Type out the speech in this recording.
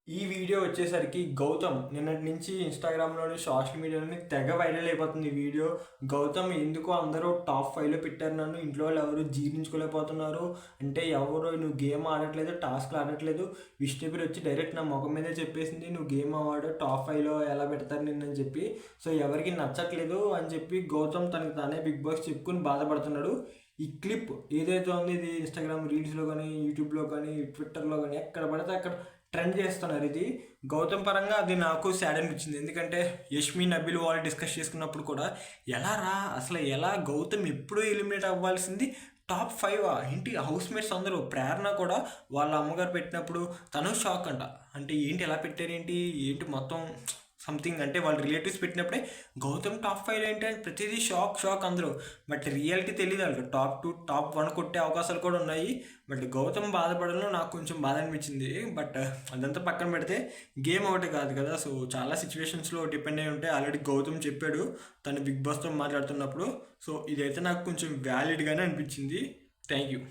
ఈ వీడియో వచ్చేసరికి గౌతమ్ నిన్నటి నుంచి ఇన్స్టాగ్రామ్లోని సోషల్ మీడియాలోని తెగ వైరల్ అయిపోతుంది. ఈ వీడియో గౌతమ్ ఎందుకు అందరూ టాప్ 5లో పెట్టారు, నన్ను ఇంట్లో వాళ్ళు ఎవరు జీర్ణించుకోలేకపోతున్నారు అంటే ఎవరు నువ్వు గేమ్ ఆడట్లేదు, టాస్క్లు ఆడట్లేదు. విష్ణుప్రియ వచ్చి డైరెక్ట్ నా ముఖం మీదే చెప్పేసింది, నువ్వు గేమ్ ఆడు టాప్ 5లో ఎలా పెడతారు నిన్నని చెప్పి. సో ఎవరికి నచ్చట్లేదు అని చెప్పి గౌతమ్ తనకి తానే బిగ్ బాస్ చెప్పుకుని బాధపడుతున్నాడు. ఈ క్లిప్ ఏదైతే ఉంది ఇది ఇన్స్టాగ్రామ్ రీల్స్లో కానీ, యూట్యూబ్లో కానీ, ట్విట్టర్లో కానీ ఎక్కడ పడితే అక్కడ ట్రెండ్ చేస్తున్నారు. ఇది గౌతమ్ పరంగా అది నాకు సాడ్ అనిపించింది. ఎందుకంటే యష్మి నబిల్ వాళ్ళు డిస్కస్ చేసుకున్నప్పుడు కూడా ఎలా రా అసలు ఎలా గౌతమ్ ఎప్పుడూ ఎలిమినేట్ అవ్వాల్సింది టాప్ 5 ఏంటి హౌస్ మేట్స్ అందరూ ప్రేరణ కూడా వాళ్ళ అమ్మగారు పెట్టినప్పుడు తను షాక్ అంట. అంటే ఏంటి ఎలా పెట్టారేంటి ఏంటి మొత్తం సంథింగ్ అంటే వాళ్ళ రిలేటివ్స్ పెట్టినప్పుడే గౌతమ్ టాప్ 5 ఏంటి అని ప్రతిదీ షాక్ అందరూ. బట్ రియాలిటీ తెలియదు వాళ్ళకి టాప్ 2 టాప్ 1 కొట్టే అవకాశాలు కూడా ఉన్నాయి. బట్ గౌతమ్ బాధపడడంలో నాకు కొంచెం బాధ అనిపించింది. బట్ అదంతా పక్కన పెడితే గేమ్ ఒకటి కాదు కదా, సో చాలా సిచ్యువేషన్స్లో డిపెండ్ అయి ఉంటే ఆల్రెడీ గౌతమ్ చెప్పాడు తను బిగ్ బాస్తో మాట్లాడుతున్నప్పుడు. సో ఇదైతే నాకు కొంచెం వ్యాలిడ్గానే అనిపించింది. Thank you.